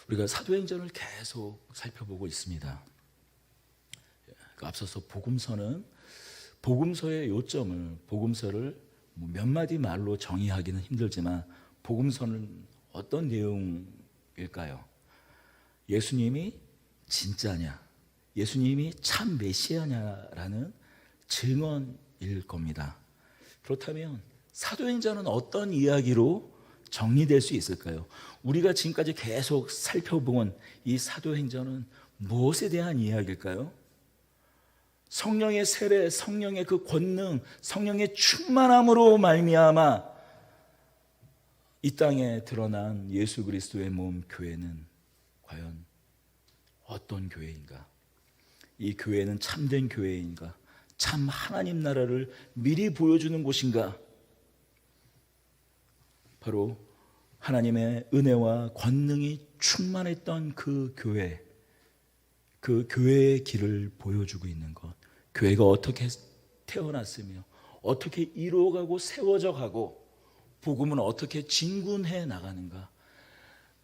우리가 사도행전을 계속 살펴보고 있습니다. 앞서서 복음서의 요점을, 복음서를 몇 마디 말로 정의하기는 힘들지만 복음서는 어떤 내용일까요? 예수님이 진짜냐, 예수님이 참 메시아냐라는 증언일 겁니다. 그렇다면 사도행전은 어떤 이야기로 정리될 수 있을까요? 우리가 지금까지 계속 살펴본 이 사도행전은 무엇에 대한 이야기일까요? 성령의 세례, 성령의 그 권능, 성령의 충만함으로 말미암아 이 땅에 드러난 예수 그리스도의 몸 교회는 과연 어떤 교회인가? 이 교회는 참된 교회인가? 참 하나님 나라를 미리 보여주는 곳인가? 바로 하나님의 은혜와 권능이 충만했던 그 교회의 길을 보여주고 있는 것, 교회가 어떻게 태어났으며 어떻게 이루어가고 세워져 가고 복음은 어떻게 진군해 나가는가.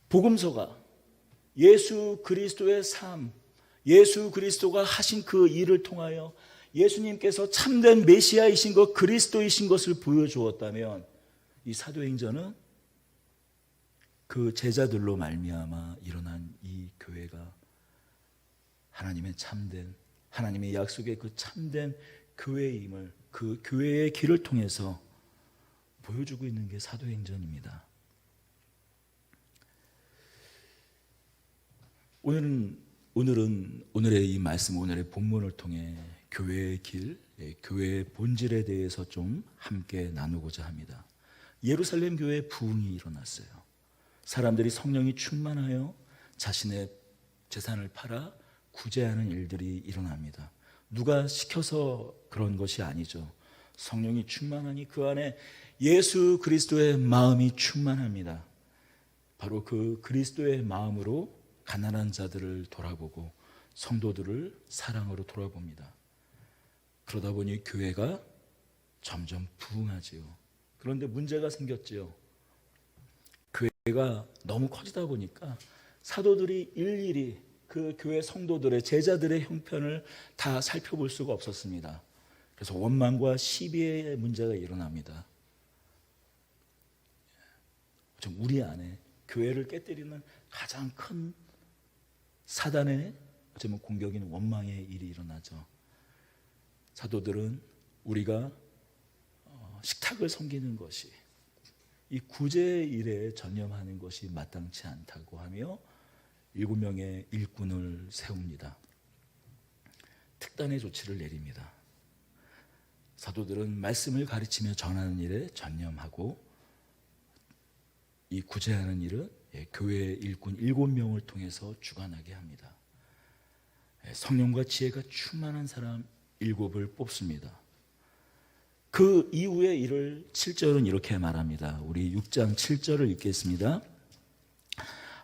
복음서가 예수 그리스도의 삶, 예수 그리스도가 하신 그 일을 통하여 예수님께서 참된 메시아이신 것, 그리스도이신 것을 보여주었다면 이 사도행전은 그 제자들로 말미암아 일어난 이 교회가 하나님의 참된, 하나님의 약속의 그 참된 교회임을, 그 교회의 길을 통해서 보여주고 있는 게 사도행전입니다. 오늘의 이 말씀, 오늘의 본문을 통해 교회의 길, 교회의 본질에 대해서 좀 함께 나누고자 합니다. 예루살렘 교회에 부흥이 일어났어요. 사람들이 성령이 충만하여 자신의 재산을 팔아 구제하는 일들이 일어납니다. 누가 시켜서 그런 것이 아니죠. 성령이 충만하니 그 안에 예수 그리스도의 마음이 충만합니다. 바로 그 그리스도의 마음으로 가난한 자들을 돌아보고 성도들을 사랑으로 돌아봅니다. 그러다 보니 교회가 점점 부흥하지요. 그런데 문제가 생겼지요. 교회가 너무 커지다 보니까 사도들이 일일이 그 교회 성도들의, 제자들의 형편을 다 살펴볼 수가 없었습니다. 그래서 원망과 시비의 문제가 일어납니다. 좀 우리 안에 교회를 깨뜨리는 가장 큰 사단의 어쩌면 공격인 원망의 일이 일어나죠. 사도들은 우리가 식탁을 섬기는 것이, 이 구제 일에 전념하는 것이 마땅치 않다고 하며 7명의 일꾼을 세웁니다. 특단의 조치를 내립니다. 사도들은 말씀을 가르치며 전하는 일에 전념하고 이 구제하는 일은 교회의 일꾼 7명을 통해서 주관하게 합니다. 성령과 지혜가 충만한 사람 7을 뽑습니다. 그 이후의 일을 7절은 이렇게 말합니다. 우리 6장 7절을 읽겠습니다.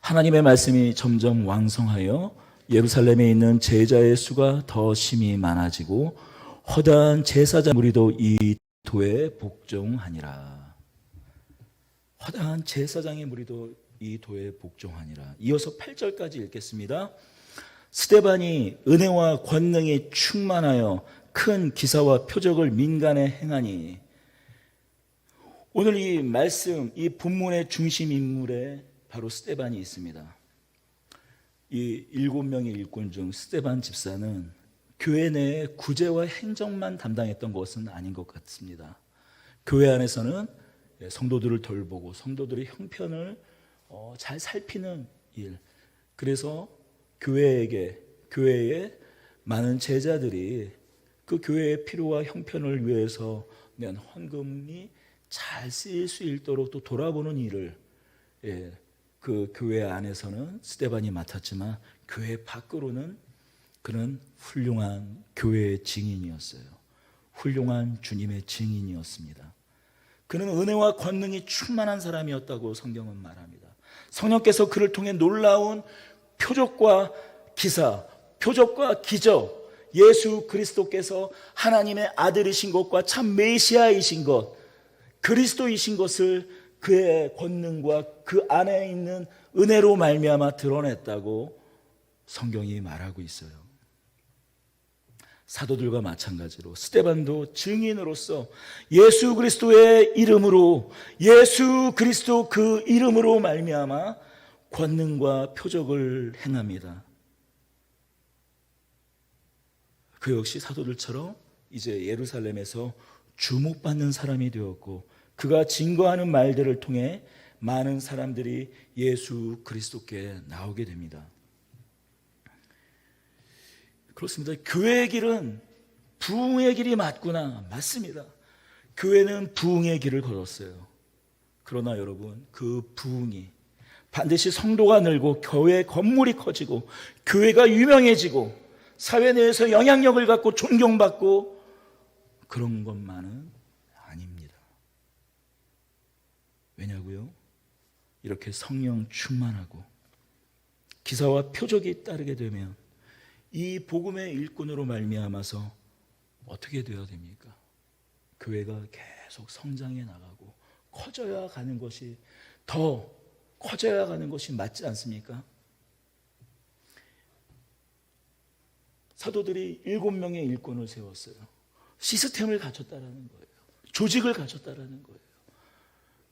하나님의 말씀이 점점 왕성하여 예루살렘에 있는 제자의 수가 더 심히 많아지고 허다한 제사장 무리도 이 도에 복종하니라. 허다한 제사장의 무리도 이 도에 복종하니라. 이어서 8절까지 읽겠습니다. 스데반이 은혜와 권능이 충만하여 큰 기사와 표적을 민간에 행하니. 오늘 이 말씀, 이 본문의 중심 인물에 바로 스데반이 있습니다. 이 7명의 일꾼 중 스데반 집사는 교회 내에 구제와 행정만 담당했던 것은 아닌 것 같습니다. 교회 안에서는 성도들을 돌보고 성도들의 형편을 잘 살피는 일, 그래서 교회에 많은 제자들이 그 교회의 필요와 형편을 위해서 낸 헌금이 잘 쓰일 수 있도록 또 돌아보는 일을 그 교회 안에서는 스데반이 맡았지만 교회 밖으로는 그는 훌륭한 교회의 증인이었어요. 훌륭한 주님의 증인이었습니다. 그는 은혜와 권능이 충만한 사람이었다고 성경은 말합니다. 성령께서 그를 통해 놀라운 표적과 기사, 표적과 기적, 예수 그리스도께서 하나님의 아들이신 것과 참 메시아이신 것, 그리스도이신 것을 그의 권능과 그 안에 있는 은혜로 말미암아 드러냈다고 성경이 말하고 있어요. 사도들과 마찬가지로 스데반도 증인으로서 예수 그리스도의 이름으로, 예수 그리스도 그 이름으로 말미암아 권능과 표적을 행합니다. 그 역시 사도들처럼 이제 예루살렘에서 주목받는 사람이 되었고, 그가 증거하는 말들을 통해 많은 사람들이 예수 그리스도께 나오게 됩니다. 그렇습니다. 교회의 길은 부흥의 길이 맞구나. 맞습니다. 교회는 부흥의 길을 걸었어요. 그러나 여러분, 그 부흥이 반드시 성도가 늘고 교회 건물이 커지고 교회가 유명해지고 사회 내에서 영향력을 갖고 존경받고 그런 것만은 아닙니다. 왜냐고요? 이렇게 성령 충만하고 기사와 표적이 따르게 되면 이 복음의 일꾼으로 말미암아서 어떻게 되어야 됩니까? 교회가 계속 성장해 나가고 커져야 가는 것이, 더 커져야 가는 것이 맞지 않습니까? 사도들이 7명의 일꾼을 세웠어요. 시스템을 갖췄다라는 거예요. 조직을 갖췄다라는 거예요.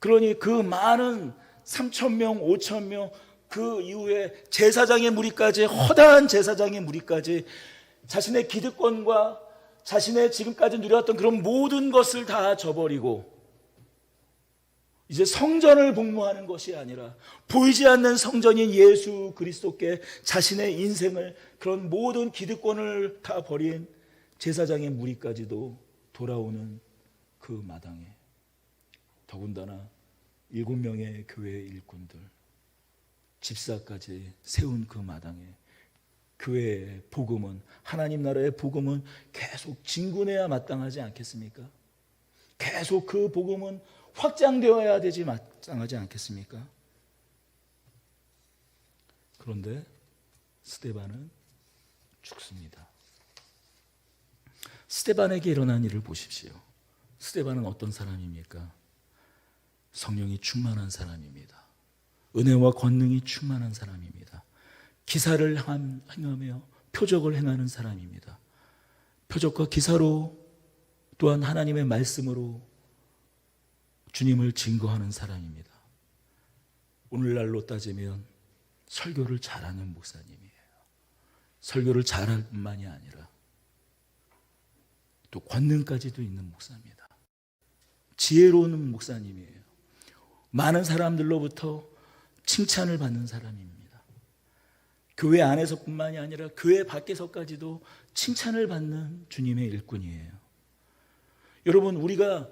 그러니 그 많은 3,000명, 5,000명, 그 이후에 제사장의 무리까지, 허다한 제사장의 무리까지 자신의 기득권과 자신의 지금까지 누려왔던 그런 모든 것을 다 저버리고 이제 성전을 복무하는 것이 아니라 보이지 않는 성전인 예수 그리스도께 자신의 인생을, 그런 모든 기득권을 다 버린 제사장의 무리까지도 돌아오는 그 마당에, 더군다나 7명의 교회의 일꾼들, 집사까지 세운 그 마당에 교회의 복음은, 하나님 나라의 복음은 계속 진군해야 마땅하지 않겠습니까? 계속 그 복음은 확장되어야 되지 마땅하지 않겠습니까? 그런데 스데반은 죽습니다. 스데반에게 일어난 일을 보십시오. 스데반은 어떤 사람입니까? 성령이 충만한 사람입니다. 은혜와 권능이 충만한 사람입니다. 기사를 행하며 표적을 행하는 사람입니다. 표적과 기사로, 또한 하나님의 말씀으로 주님을 증거하는 사람입니다. 오늘날로 따지면 설교를 잘하는 목사님이에요. 설교를 잘할 뿐만이 아니라 또 권능까지도 있는 목사입니다. 지혜로운 목사님이에요. 많은 사람들로부터 칭찬을 받는 사람입니다. 교회 안에서뿐만이 아니라 교회 밖에서까지도 칭찬을 받는 주님의 일꾼이에요. 여러분, 우리가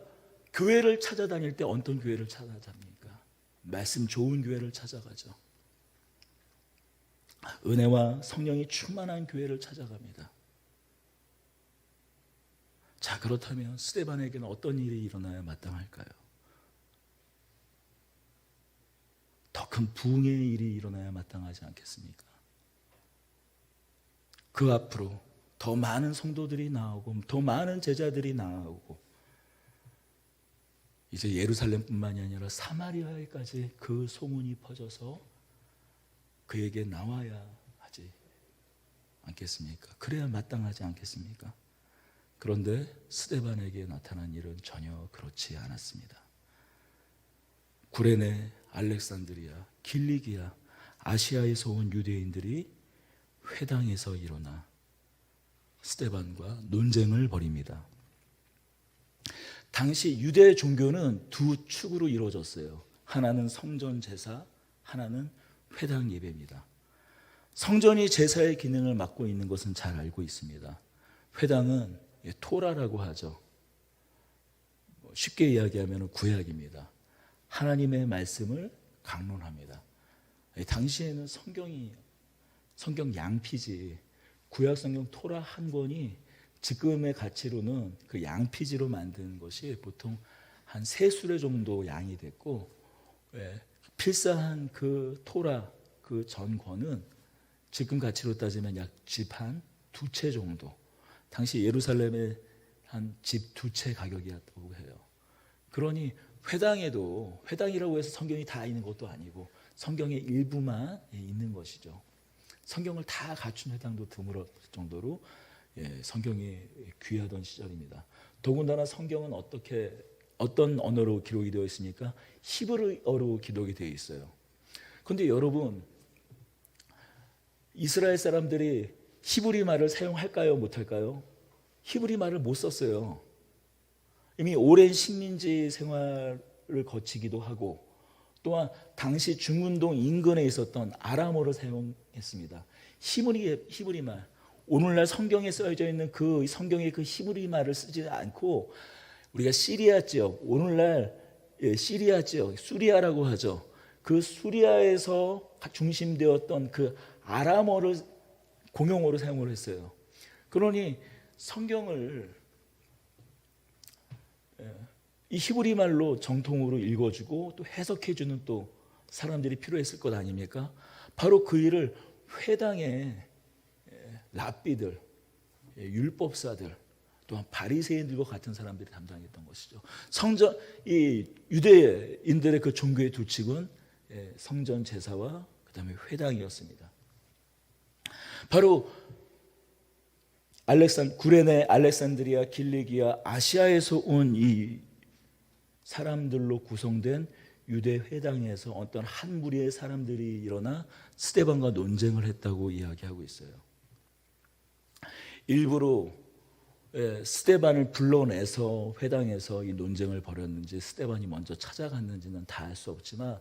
교회를 찾아다닐 때 어떤 교회를 찾아갑니까? 말씀 좋은 교회를 찾아가죠. 은혜와 성령이 충만한 교회를 찾아갑니다. 자, 그렇다면 스데반에게는 어떤 일이 일어나야 마땅할까요? 더 큰 부흥의 일이 일어나야 마땅하지 않겠습니까? 그 앞으로 더 많은 성도들이 나오고 더 많은 제자들이 나오고 이제 예루살렘뿐만이 아니라 사마리아에까지 그 소문이 퍼져서 그에게 나와야 하지 않겠습니까? 그래야 마땅하지 않겠습니까? 그런데 스데반에게 나타난 일은 전혀 그렇지 않았습니다. 구레네, 알렉산드리아, 길리기아, 아시아에서 온 유대인들이 회당에서 일어나 스데반과 논쟁을 벌입니다. 당시 유대 종교는 두 축으로 이루어졌어요. 하나는 성전 제사, 하나는 회당 예배입니다. 성전이 제사의 기능을 맡고 있는 것은 잘 알고 있습니다. 회당은 토라라고 하죠. 쉽게 이야기하면 구약입니다. 하나님의 말씀을 강론합니다. 당시에는 성경 양피지, 구약 성경 토라 한 권이 지금의 가치로는 그 양피지로 만든 것이 보통 한 3수레 정도 양이 됐고, 필사한 그 토라 그 전권은 지금 가치로 따지면 약 집 한 2채 정도, 당시 예루살렘의 한 집 2채 가격이었다고 해요. 그러니 회당에도, 회당이라고 해서 성경이 다 있는 것도 아니고 성경의 일부만 있는 것이죠. 성경을 다 갖춘 회당도 드물었을 정도로 성경이 귀하던 시절입니다. 더군다나 성경은 어떤 언어로 기록이 되어 있습니까? 히브리어로 기록이 되어 있어요. 그런데 여러분, 이스라엘 사람들이 히브리 말을 사용할까요? 못할까요? 히브리 말을 못 썼어요. 이미 오랜 식민지 생활을 거치기도 하고, 또한 당시 중문동 인근에 있었던 아람어를 사용했습니다. 히브리 말, 오늘날 성경에 써져 있는 그 성경의 그 히브리 말을 쓰지 않고 우리가 시리아 지역, 오늘날 시리아 지역, 수리아라고 하죠. 그 수리아에서 중심되었던 그 아람어를 공용어로 사용을 했어요. 그러니 성경을 이 히브리 말로 정통으로 읽어주고 또 해석해주는 또 사람들이 필요했을 것 아닙니까? 바로 그 일을 회당의 랍비들, 율법사들, 또한 바리새인들과 같은 사람들이 담당했던 것이죠. 이 유대인들의 그 종교의 두 측은 성전 제사와 그다음에 회당이었습니다. 바로 구레네, 알렉산드리아, 길리기아, 아시아에서 온 이 사람들로 구성된 유대 회당에서 어떤 한 무리의 사람들이 일어나 스데반과 논쟁을 했다고 이야기하고 있어요. 일부러 스데반을 불러내서 회당에서 이 논쟁을 벌였는지 스데반이 먼저 찾아갔는지는 다 알 수 없지만,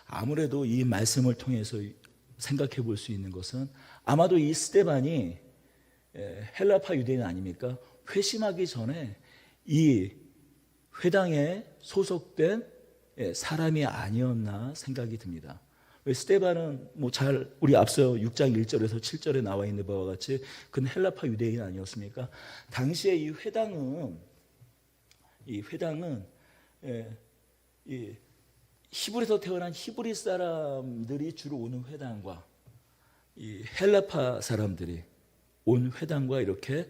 아무래도 이 말씀을 통해서 생각해 볼 수 있는 것은 아마도 이 스데반이 헬라파 유대인 아닙니까? 회심하기 전에 이 회당에 소속된 사람이 아니었나 생각이 듭니다. 스데반은 우리 앞서 6장 1절에서 7절에 나와 있는 바와 같이 그는 헬라파 유대인 아니었습니까? 당시에 이 회당은 이 히브리에서 태어난 히브리 사람들이 주로 오는 회당과 이 헬라파 사람들이 온 회당과 이렇게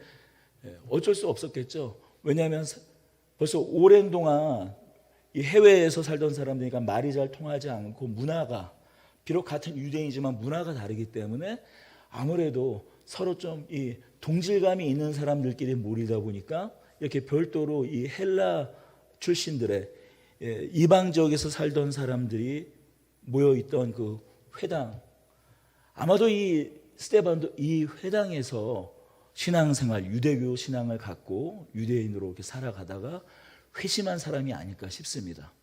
어쩔 수 없었겠죠. 왜냐하면 벌써 오랜 동안 이 해외에서 살던 사람들이니까 말이 잘 통하지 않고 문화가, 비록 같은 유대인이지만 문화가 다르기 때문에 아무래도 서로 좀 이 동질감이 있는 사람들끼리 모이다 보니까 이렇게 별도로 이 헬라 출신들의 이방 지역에서 살던 사람들이 모여있던 그 회당, 아마도 이 스데반도 이 회당에서 신앙생활, 유대교 신앙을 갖고 유대인으로 이렇게 살아가다가 회심한 사람이 아닐까 싶습니다.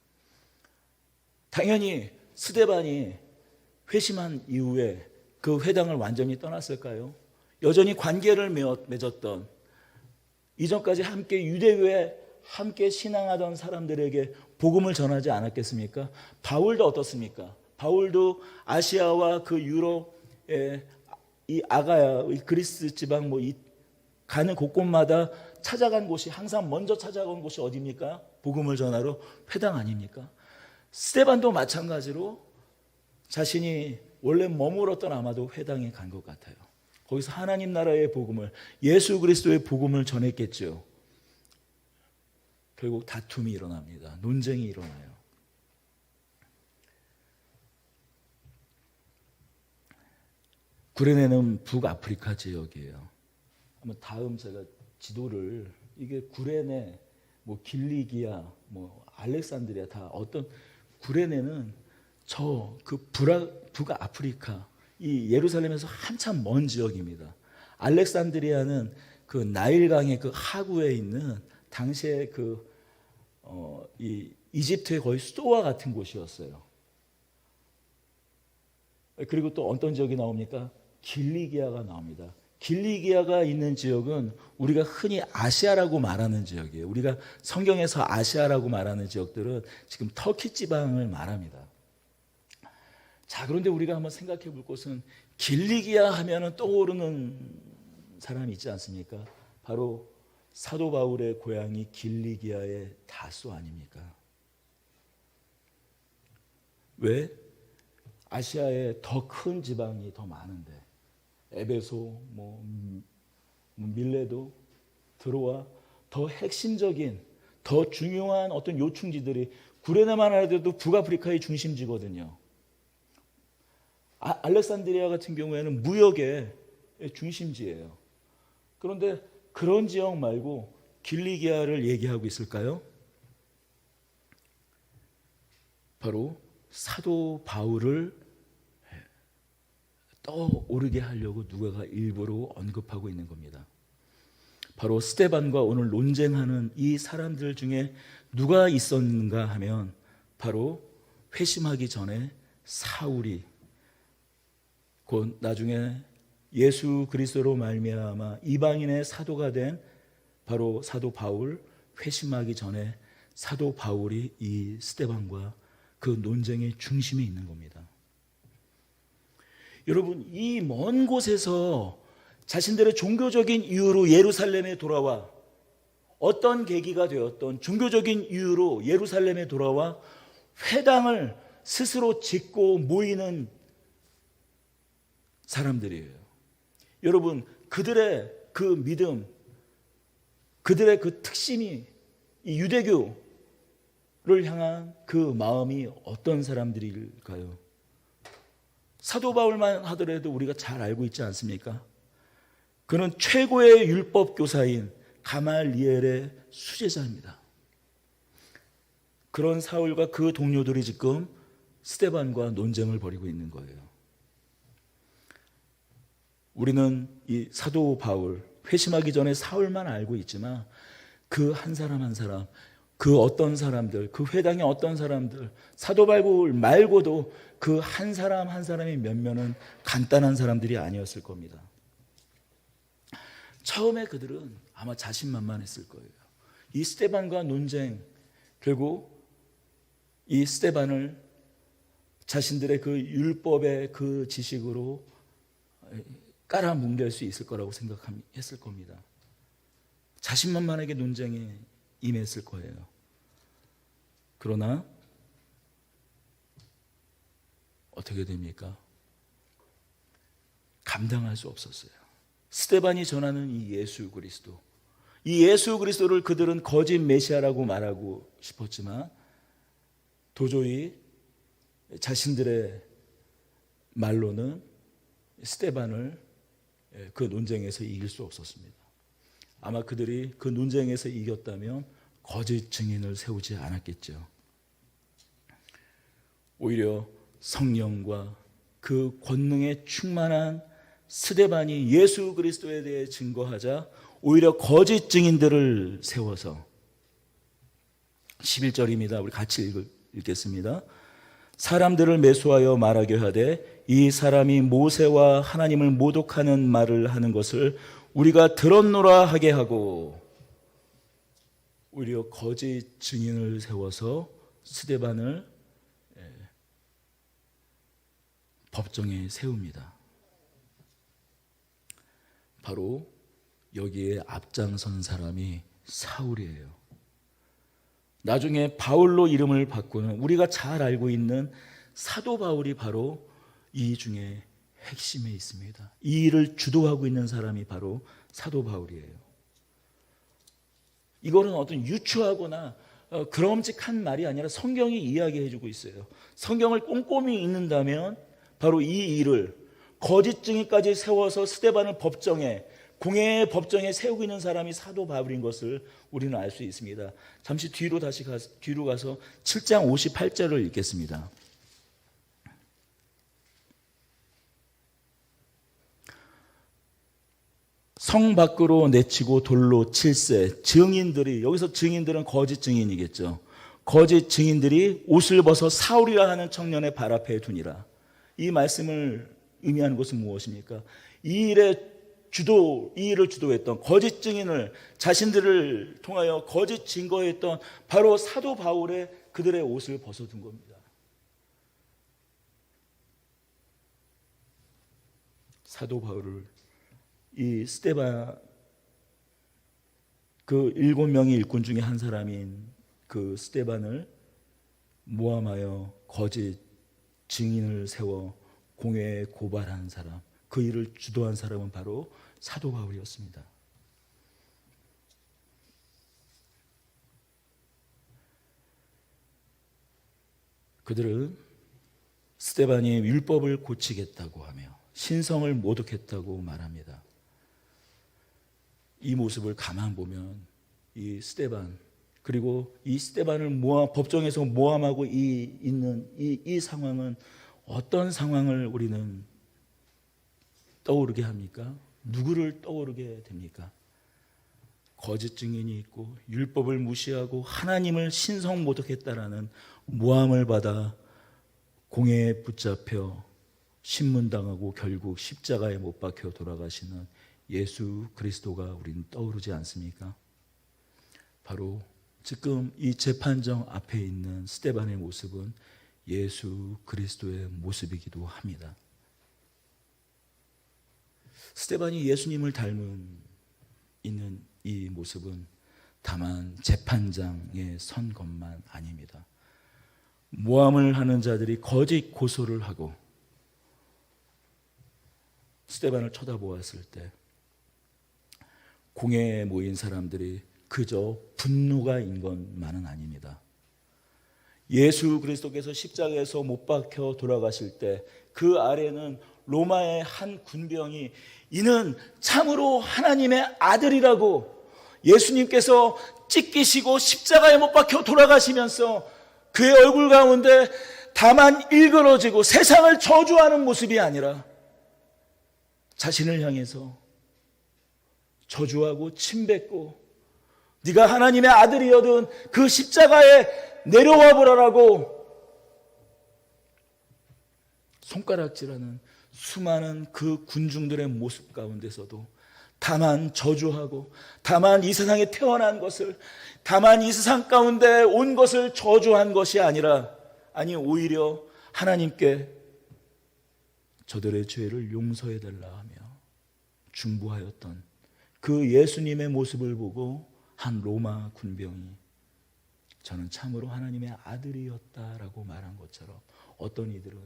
당연히 스데반이 회심한 이후에 그 회당을 완전히 떠났을까요? 여전히 관계를 맺었던, 이전까지 함께 유대교에 함께 신앙하던 사람들에게 복음을 전하지 않았겠습니까? 바울도 어떻습니까? 바울도 아시아와 그 유럽, 이 아가야, 이 그리스 지방 가는 곳곳마다 찾아간 곳이, 항상 먼저 찾아간 곳이 어디입니까? 복음을 전하러 회당 아닙니까? 스데반도 마찬가지로 자신이 원래 머물었던 아마도 회당에 간 것 같아요. 거기서 하나님 나라의 복음을, 예수 그리스도의 복음을 전했겠죠. 결국 다툼이 일어납니다. 논쟁이 일어나요. 구레네는 북아프리카 지역이에요. 한번 다음 제가 지도를, 이게 구레네, 길리기아, 알렉산드리아, 다 어떤, 구레네는 그 북아프리카, 이 예루살렘에서 한참 먼 지역입니다. 알렉산드리아는 그 나일강의 그 하구에 있는 당시에 이 이집트의 거의 수도와 같은 곳이었어요. 그리고 또 어떤 지역이 나옵니까? 길리기아가 나옵니다. 길리기아가 있는 지역은 우리가 흔히 아시아라고 말하는 지역이에요. 우리가 성경에서 아시아라고 말하는 지역들은 지금 터키 지방을 말합니다. 자, 그런데 우리가 한번 생각해 볼 것은, 길리기아 하면은 떠오르는 사람이 있지 않습니까? 바로 사도 바울의 고향이 길리기아의 다소 아닙니까? 왜? 아시아에 더 큰 지방이 더 많은데, 에베소, 밀레도, 드로아, 더 핵심적인, 더 중요한 어떤 요충지들이, 구레네만 하더라도 북아프리카의 중심지거든요. 알렉산드리아 같은 경우에는 무역의 중심지예요. 그런데 그런 지역 말고 길리기아를 얘기하고 있을까요? 바로 사도 바울을 떠오르게 하려고 누가가 일부러 언급하고 있는 겁니다. 바로 스데반과 오늘 논쟁하는 이 사람들 중에 누가 있었는가 하면 바로 회심하기 전에 사울이, 곧 나중에 예수 그리스도로 말미암아 이방인의 사도가 된 바로 사도 바울, 회심하기 전에 사도 바울이 이 스데반과 그 논쟁의 중심에 있는 겁니다. 여러분, 이 먼 곳에서 자신들의 종교적인 이유로 예루살렘에 돌아와, 어떤 계기가 되었던 종교적인 이유로 예루살렘에 돌아와 회당을 스스로 짓고 모이는 사람들이에요. 여러분, 그들의 그 믿음, 그들의 그 특심이 이 유대교를 향한 그 마음이 어떤 사람들일까요? 사도 바울만 하더라도 우리가 잘 알고 있지 않습니까? 그는 최고의 율법 교사인 가말리엘의 수제자입니다. 그런 사울과 그 동료들이 지금 스데반과 논쟁을 벌이고 있는 거예요. 우리는 이 사도 바울, 회심하기 전에 사울만 알고 있지만 그 한 사람 한 사람, 그 어떤 사람들, 그 회당의 어떤 사람들, 사도 바울 말고도 그 한 사람 한 사람의 면면은 간단한 사람들이 아니었을 겁니다. 처음에 그들은 아마 자신만만했을 거예요. 이 스데반과 논쟁, 결국 이 스데반을 자신들의 그 율법의 그 지식으로 깔아뭉갤 수 있을 거라고 생각했을 겁니다. 자신만만하게 논쟁에 임했을 거예요. 그러나 어떻게 됩니까? 감당할 수 없었어요. 스데반이 전하는 이 예수 그리스도, 이 예수 그리스도를 그들은 거짓 메시아라고 말하고 싶었지만 도저히 자신들의 말로는 스데반을 그 논쟁에서 이길 수 없었습니다. 아마 그들이 그 논쟁에서 이겼다면 거짓 증인을 세우지 않았겠죠. 오히려 성령과 그 권능에 충만한 스데반이 예수 그리스도에 대해 증거하자 오히려 거짓 증인들을 세워서 11절입니다. 우리 같이 읽겠습니다. 사람들을 매수하여 말하게 하되 이 사람이 모세와 하나님을 모독하는 말을 하는 것을 우리가 들었노라 하게 하고, 오히려 거짓 증인을 세워서 스데반을 법정에 세웁니다. 바로 여기에 앞장선 사람이 사울이에요. 나중에 바울로 이름을 바꾸는, 우리가 잘 알고 있는 사도 바울이 바로 이 중에 핵심에 있습니다. 이 일을 주도하고 있는 사람이 바로 사도 바울이에요. 이거는 어떤 유추하거나 그럼직한 말이 아니라 성경이 이야기해주고 있어요. 성경을 꼼꼼히 읽는다면 바로 이 일을 거짓 증인까지 세워서 스데반을 법정에, 공회의 법정에 세우고 있는 사람이 사도 바울인 것을 우리는 알 수 있습니다. 잠시 뒤로 가서 7장 58절을 읽겠습니다. 성 밖으로 내치고 돌로 칠세. 증인들이, 여기서 증인들은 거짓 증인이겠죠. 거짓 증인들이 옷을 벗어 사울이라 하는 청년의 발 앞에 두니라. 이 말씀을 의미하는 것은 무엇입니까? 이 일을 주도했던, 거짓 증인을 자신들을 통하여 거짓 증거했던 바로 사도 바울의 그들의 옷을 벗어둔 겁니다. 사도 바울을, 이 스데반, 그 7명의 일꾼 중에 한 사람인 그 스데반을 모함하여 거짓 증인을 세워 공회에 고발한 사람, 그 일을 주도한 사람은 바로 사도 바울이었습니다. 그들은 스데반이 율법을 고치겠다고 하며 신성을 모독했다고 말합니다. 이 모습을 가만 보면 이 스데반, 그리고 이 스데반을 법정에서 모함하고 있는 이 상황은 어떤 상황을 우리는 떠오르게 합니까? 누구를 떠오르게 됩니까? 거짓 증인이 있고 율법을 무시하고 하나님을 신성 모독했다라는 모함을 받아 공회에 붙잡혀 신문당하고 결국 십자가에 못 박혀 돌아가시는 예수 그리스도가 우리는 떠오르지 않습니까? 바로 지금 이 재판정 앞에 있는 스데반의 모습은 예수 그리스도의 모습이기도 합니다. 스데반이 예수님을 닮은 있는 이 모습은 다만 재판장에 선 것만 아닙니다. 모함을 하는 자들이 거짓 고소를 하고 스데반을 쳐다보았을 때 공회에 모인 사람들이 그저 분노가 인 것만은 아닙니다. 예수 그리스도께서 십자가에서 못 박혀 돌아가실 때 그 아래는 로마의 한 군병이 이는 참으로 하나님의 아들이라고 예수님께서 찢기시고 십자가에 못 박혀 돌아가시면서 그의 얼굴 가운데 다만 일그러지고 세상을 저주하는 모습이 아니라 자신을 향해서 저주하고 침뱉고 네가 하나님의 아들이여든 그 십자가에 내려와 보라라고 손가락질하는 수많은 그 군중들의 모습 가운데서도 다만 저주하고 다만 이 세상에 태어난 것을, 다만 이 세상 가운데 온 것을 저주한 것이 아니라, 아니 오히려 하나님께 저들의 죄를 용서해 달라 하며 중보하였던 그 예수님의 모습을 보고 한 로마 군병이 저는 참으로 하나님의 아들이었다라고 말한 것처럼 어떤 이들은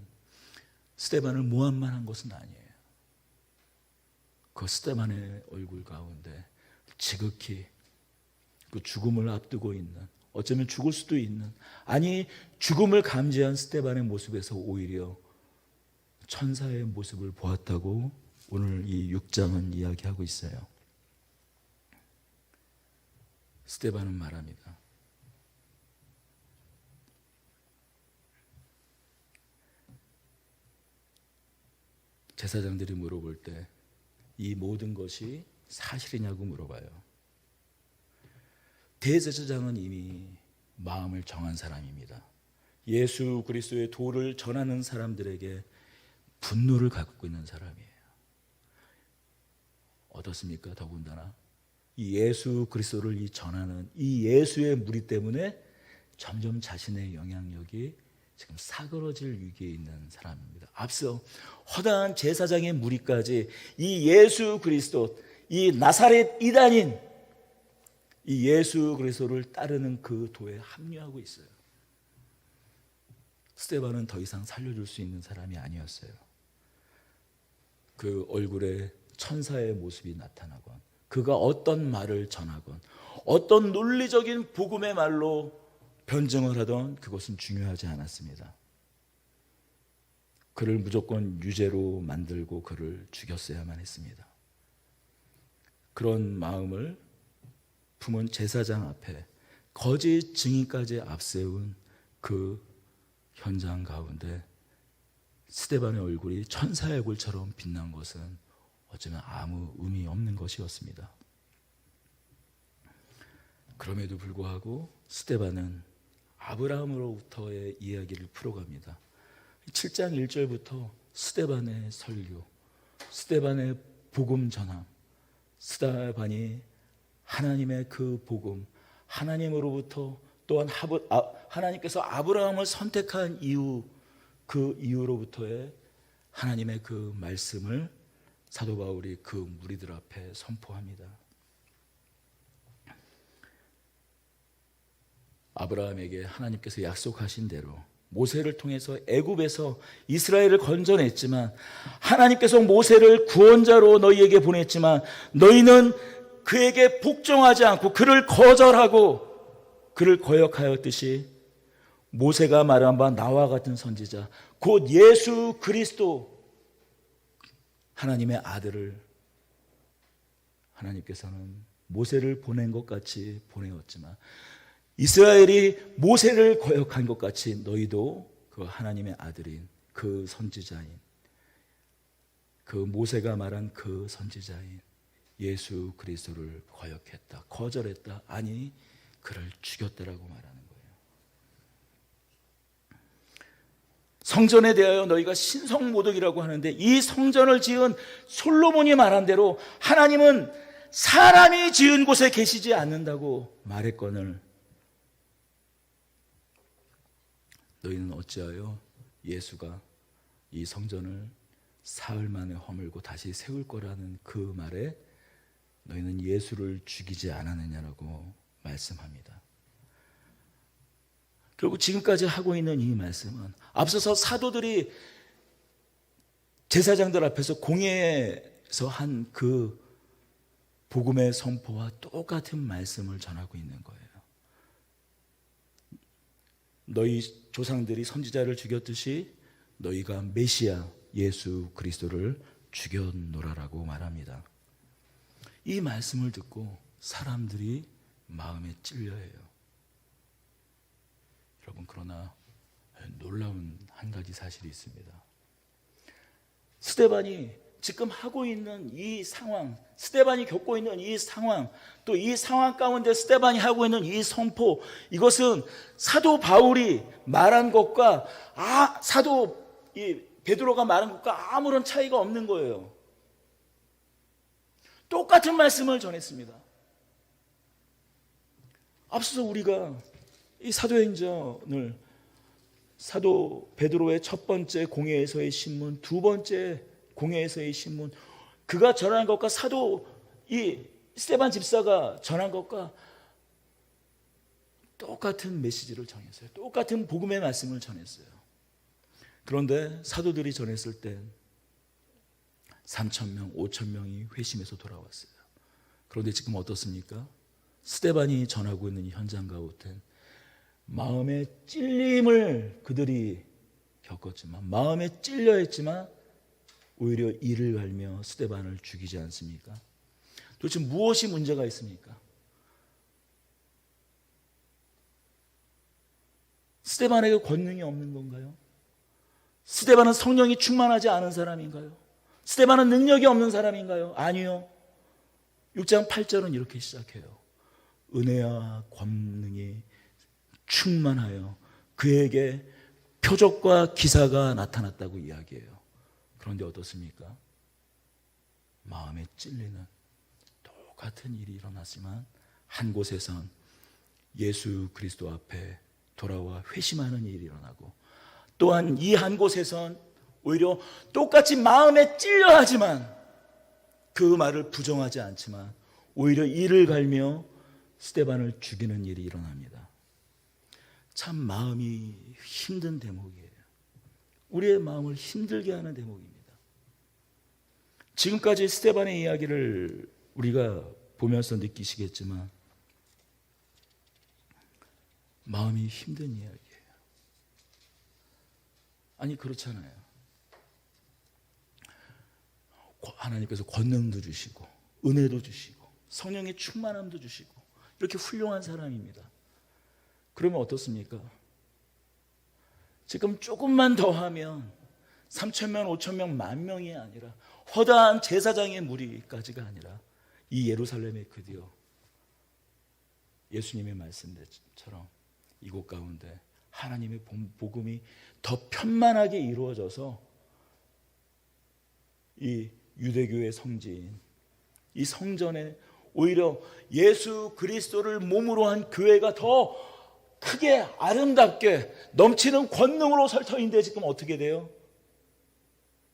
스데반을 모함만 한 것은 아니에요. 그 스데반의 얼굴 가운데 지극히 그 죽음을 앞두고 있는, 어쩌면 죽을 수도 있는, 아니 죽음을 감지한 스데반의 모습에서 오히려 천사의 모습을 보았다고 오늘 이 6장은 이야기하고 있어요. 스데반은 말합니다. 제사장들이 물어볼 때 이 모든 것이 사실이냐고 물어봐요. 대제사장은 이미 마음을 정한 사람입니다. 예수 그리스도의 도를 전하는 사람들에게 분노를 갖고 있는 사람이에요. 어떻습니까? 더군다나 이 예수 그리스도를 전하는 이 예수의 무리 때문에 점점 자신의 영향력이 지금 사그러질 위기에 있는 사람입니다. 앞서 허다한 제사장의 무리까지 이 예수 그리스도, 이 나사렛 이단인 이 예수 그리스도를 따르는 그 도에 합류하고 있어요. 스데반은 더 이상 살려줄 수 있는 사람이 아니었어요. 그 얼굴에 천사의 모습이 나타나건, 그가 어떤 말을 전하건, 어떤 논리적인 복음의 말로 변증을 하던 그것은 중요하지 않았습니다. 그를 무조건 유죄로 만들고 그를 죽였어야만 했습니다. 그런 마음을 품은 제사장 앞에 거짓 증인까지 앞세운 그 현장 가운데 스데반의 얼굴이 천사의 얼굴처럼 빛난 것은 어쩌면 아무 의미 없는 것이었습니다. 그럼에도 불구하고 스데반은 아브라함으로부터의 이야기를 풀어갑니다. 7장 1절부터 스데반의 설교, 스데반의 복음 전함, 스데반이 하나님의 그 복음, 하나님으로부터 또한 하나님께서 아브라함을 선택한 이유, 그 이유로부터의 하나님의 그 말씀을 사도 바울이 그 무리들 앞에 선포합니다. 아브라함에게 하나님께서 약속하신 대로 모세를 통해서 애굽에서 이스라엘을 건져냈지만, 하나님께서 모세를 구원자로 너희에게 보냈지만 너희는 그에게 복종하지 않고 그를 거절하고 그를 거역하였듯이 모세가 말한 바 나와 같은 선지자 곧 예수 그리스도 하나님의 아들을 하나님께서는 모세를 보낸 것 같이 보내었지만 이스라엘이 모세를 거역한 것 같이 너희도 그 하나님의 아들인 그 선지자인 그 모세가 말한 그 선지자인 예수 그리스도를 거역했다, 거절했다, 아니 그를 죽였다라고 말하는 거예요. 성전에 대하여 너희가 신성모독이라고 하는데 이 성전을 지은 솔로몬이 말한 대로 하나님은 사람이 지은 곳에 계시지 않는다고 말했거늘 너희는 어찌하여 예수가 이 성전을 사흘 만에 허물고 다시 세울 거라는 그 말에 너희는 예수를 죽이지 않았느냐라고 말씀합니다. 결국 지금까지 하고 있는 이 말씀은 앞서서 사도들이 제사장들 앞에서 공회에서 한 그 복음의 선포와 똑같은 말씀을 전하고 있는 거예요. 너희 조상들이 선지자를 죽였듯이 너희가 메시아 예수 그리스도를 죽여노라라고 말합니다. 이 말씀을 듣고 사람들이 마음에 찔려해요. 여러분, 그러나 놀라운 한 가지 사실이 있습니다. 스데반이 지금 하고 있는 이 상황, 스데반이 겪고 있는 이 상황, 또 이 상황 가운데 스데반이 하고 있는 이 선포, 이것은 사도 바울이 말한 것과 사도 베드로가 말한 것과 아무런 차이가 없는 거예요. 똑같은 말씀을 전했습니다. 앞서서 우리가 이 사도행전을 사도 베드로의 첫 번째 공회에서의 신문, 두 번째 공회에서의 신문, 그가 전한 것과 사도 이 스데반 집사가 전한 것과 똑같은 메시지를 전했어요. 똑같은 복음의 말씀을 전했어요. 그런데 사도들이 전했을 때 3,000명, 5,000명이 회심해서 돌아왔어요. 그런데 지금 어떻습니까? 스데반이 전하고 있는 이 현장 가운데 마음의 찔림을 그들이 겪었지만, 마음에 찔려 했지만 오히려 이를 갈며 스데반을 죽이지 않습니까? 도대체 무엇이 문제가 있습니까? 스데반에게 권능이 없는 건가요? 스데반은 성령이 충만하지 않은 사람인가요? 스데반은 능력이 없는 사람인가요? 아니요. 6장 8절은 이렇게 시작해요. 은혜와 권능이 충만하여 그에게 표적과 기사가 나타났다고 이야기해요. 그런데 어떻습니까? 마음에 찔리는 똑같은 일이 일어났지만 한 곳에선 예수 그리스도 앞에 돌아와 회심하는 일이 일어나고, 또한 이 한 곳에선 오히려 똑같이 마음에 찔려 하지만 그 말을 부정하지 않지만 오히려 이를 갈며 스데반을 죽이는 일이 일어납니다. 참 마음이 힘든 대목이에요. 우리의 마음을 힘들게 하는 대목입니다. 지금까지 스데반의 이야기를 우리가 보면서 느끼시겠지만 마음이 힘든 이야기예요. 아니, 그렇잖아요. 하나님께서 권능도 주시고 은혜도 주시고 성령의 충만함도 주시고 이렇게 훌륭한 사람입니다. 그러면 어떻습니까? 지금 조금만 더 하면 3,000명, 5,000명, 10,000명이 아니라 허다한 제사장의 무리까지가 아니라 이 예루살렘에 드디어 예수님의 말씀처럼 이곳 가운데 하나님의 복음이 더 편만하게 이루어져서 이 유대교의 성지인 이 성전에 오히려 예수 그리스도를 몸으로 한 교회가 더 크게 아름답게 넘치는 권능으로 설 터인데 지금 어떻게 돼요?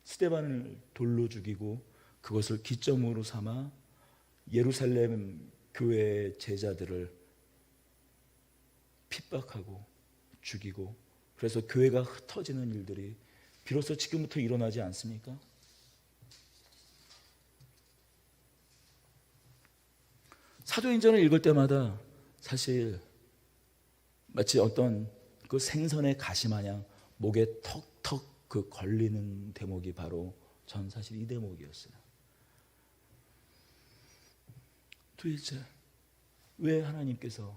스데반을 돌로 죽이고 그것을 기점으로 삼아 예루살렘 교회의 제자들을 핍박하고 죽이고, 그래서 교회가 흩어지는 일들이 비로소 지금부터 일어나지 않습니까? 사도행전을 읽을 때마다 사실 마치 어떤 그 생선의 가시 마냥 목에 턱턱 그 걸리는 대목이 바로 전 사실 이 대목이었어요. 도대체 왜 하나님께서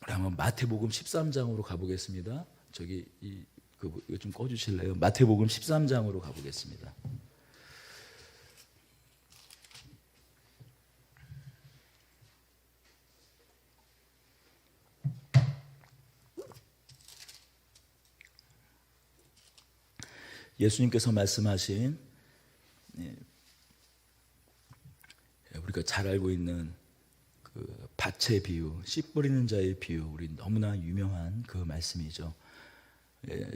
우리 한번 마태복음 13장으로 가보겠습니다. 저기 이거 좀 꺼주실래요? 마태복음 13장으로 가보겠습니다. 예수님께서 말씀하신 우리가 잘 알고 있는 그 밭의 비유, 씨 뿌리는 자의 비유, 우리 너무나 유명한 그 말씀이죠.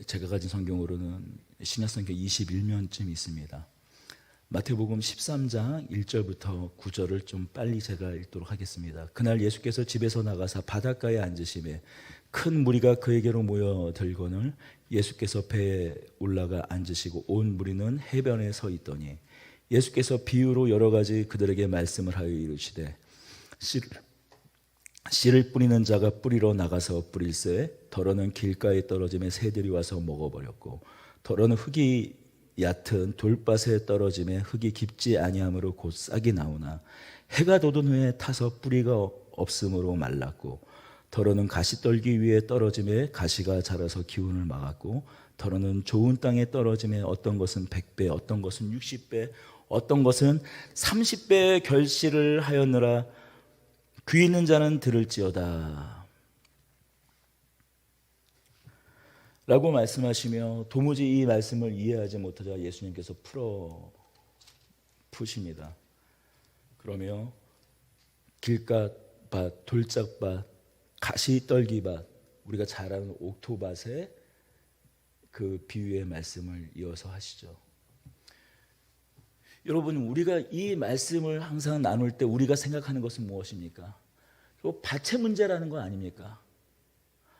제가 가진 성경으로는 신약성경 21면쯤 있습니다. 마태복음 13장 1절부터 9절을 좀 빨리 제가 읽도록 하겠습니다. 그날 예수께서 집에서 나가사 바닷가에 앉으시매 큰 무리가 그에게로 모여들거늘 예수께서 배에 올라가 앉으시고 온 무리는 해변에 서 있더니 예수께서 비유로 여러 가지 그들에게 말씀을 하여 이르시되 씨를 뿌리는 자가 뿌리러 나가서 뿌릴새 더러는 길가에 떨어짐에 새들이 와서 먹어버렸고 더러는 흙이 얕은 돌밭에 떨어짐에 흙이 깊지 아니하므로 곧 싹이 나오나 해가 돋은 후에 타서 뿌리가 없으므로 말랐고 더러는 가시떨기 위에 떨어짐에 가시가 자라서 기운을 막았고 더러는 좋은 땅에 떨어짐에 어떤 것은 100배 어떤 것은 60배 어떤 것은 30배의 결실을 하였느라 귀 있는 자는 들을지어다 라고 말씀하시며 도무지 이 말씀을 이해하지 못하자 예수님께서 푸십니다. 그러며 길가밭, 돌짝밭, 가시떨기밭, 우리가 잘 아는 옥토밭의 그 비유의 말씀을 이어서 하시죠. 여러분, 우리가 이 말씀을 항상 나눌 때 우리가 생각하는 것은 무엇입니까? 밭의 문제라는 거 아닙니까?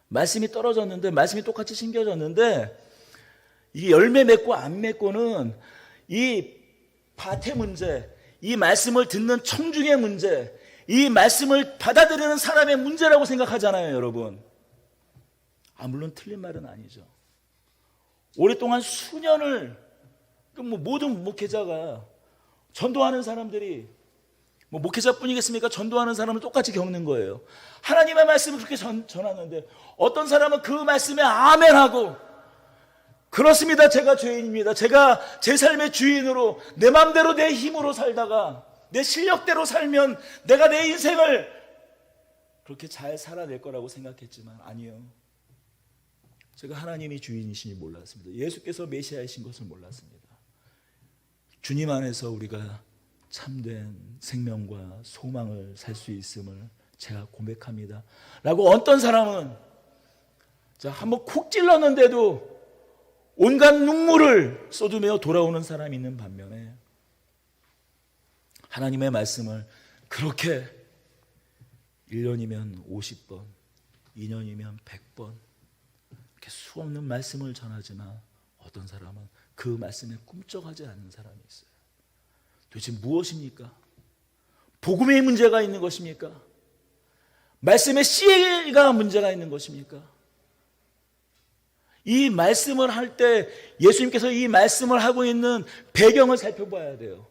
말씀이 떨어졌는데, 말씀이 똑같이 심겨졌는데 이게 열매 맺고 안 맺고는 이 밭의 문제, 이 말씀을 듣는 청중의 문제, 이 말씀을 받아들이는 사람의 문제라고 생각하잖아요, 여러분. 물론 틀린 말은 아니죠. 오랫동안 수년을 모든 목회자가 전도하는 사람들이 목회자뿐이겠습니까? 전도하는 사람을 똑같이 겪는 거예요. 하나님의 말씀을 그렇게 전하는데 어떤 사람은 그 말씀에 아멘하고 그렇습니다. 제가 죄인입니다. 제가 제 삶의 주인으로 내 마음대로 내 힘으로 살다가 내 실력대로 살면 내가 내 인생을 그렇게 잘 살아낼 거라고 생각했지만 아니요. 제가 하나님이 주인이시니 몰랐습니다. 예수께서 메시아이신 것을 몰랐습니다. 주님 안에서 우리가 참된 생명과 소망을 살 수 있음을 제가 고백합니다 라고 어떤 사람은 한번 콕 찔렀는데도 온갖 눈물을 쏟으며 돌아오는 사람이 있는 반면에 하나님의 말씀을 그렇게 1년이면 50번 2년이면 100번 이렇게 수없는 말씀을 전하지만 어떤 사람은 그 말씀에 꿈쩍하지 않는 사람이 있어요. 도대체 무엇입니까? 복음의 문제가 있는 것입니까? 말씀의 씨가 문제가 있는 것입니까? 이 말씀을 할 때 예수님께서 이 말씀을 하고 있는 배경을 살펴봐야 돼요.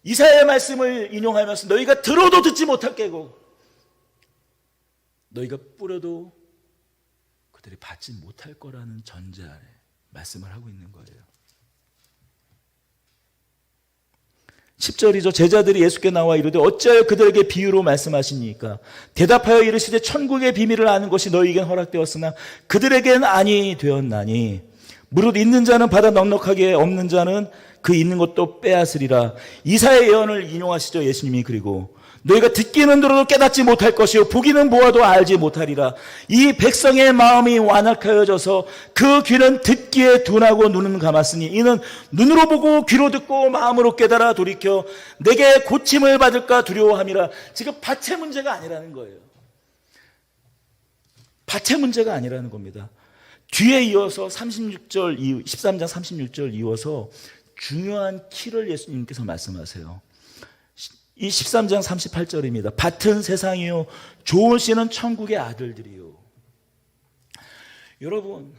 이사야의 말씀을 인용하면서 너희가 들어도 듣지 못할 게고 너희가 뿌려도 그들이 받지 못할 거라는 전제 아래 말씀을 하고 있는 거예요. 10절이죠. 제자들이 예수께 나와 이르되 어찌하여 그들에게 비유로 말씀하시니까 대답하여 이르시되 천국의 비밀을 아는 것이 너희에겐 허락되었으나 그들에겐 아니 되었나니 무릇 있는 자는 받아 넉넉하게 없는 자는 그 있는 것도 빼앗으리라. 이사야의 예언을 인용하시죠. 예수님이. 그리고 너희가 듣기는 들어도 깨닫지 못할 것이요 보기는 보아도 알지 못하리라. 이 백성의 마음이 완악하여져서 그 귀는 듣기에 둔하고 눈은 감았으니 이는 눈으로 보고 귀로 듣고 마음으로 깨달아 돌이켜 내게 고침을 받을까 두려워함이라. 지금 밭의 문제가 아니라는 거예요. 밭의 문제가 아니라는 겁니다. 뒤에 이어서 13장 36절 이어서 중요한 키를 예수님께서 말씀하세요. 이 13장 38절입니다. 밭은 세상이요 좋은 씨는 천국의 아들들이요. 여러분,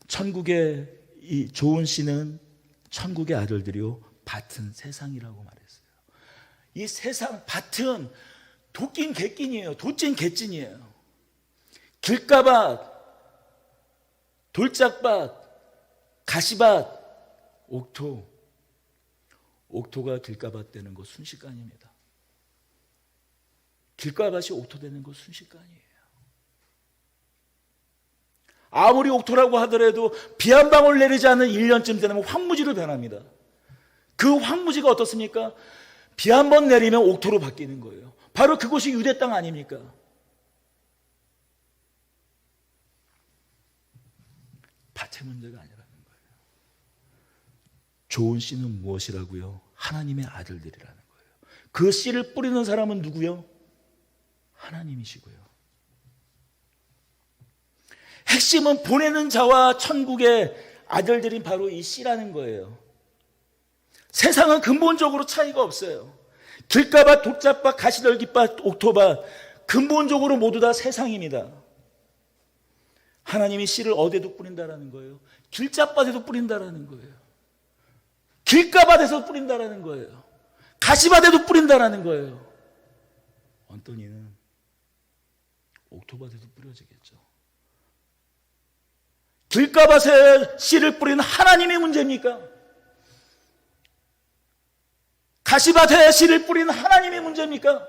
천국의 이 좋은 씨는 천국의 아들들이요 밭은 세상이라고 말했어요. 이 세상 밭은 도낀 개낀이에요. 도찐 개찐이에요. 길가밭, 돌짝밭, 가시밭, 옥토가 길가밭 되는 거 순식간입니다. 길가밭이 옥토 되는 거 순식간이에요. 아무리 옥토라고 하더라도 비 한 방울 내리지 않는 1년쯤 되면 황무지로 변합니다. 그 황무지가 어떻습니까? 비 한 번 내리면 옥토로 바뀌는 거예요. 바로 그곳이 유대 땅 아닙니까? 밭의 문제가 아니라는 거예요. 좋은 씨는 무엇이라고요? 하나님의 아들들이라는 거예요. 그 씨를 뿌리는 사람은 누구요? 하나님이시고요. 핵심은 보내는 자와 천국의 아들들인 바로 이 씨라는 거예요. 세상은 근본적으로 차이가 없어요. 길가밭, 독잣밭, 가시떨기밭, 옥토밭, 근본적으로 모두 다 세상입니다. 하나님이 씨를 어디에도 뿌린다라는 거예요. 길잣밭에도 뿌린다라는 거예요. 길가밭에서 뿌린다라는 거예요. 가시밭에도 뿌린다라는 거예요. 언더니는 옥토밭에도 뿌려지겠죠. 길가밭에 씨를 뿌리는 하나님의 문제입니까? 가시밭에 씨를 뿌리는 하나님의 문제입니까?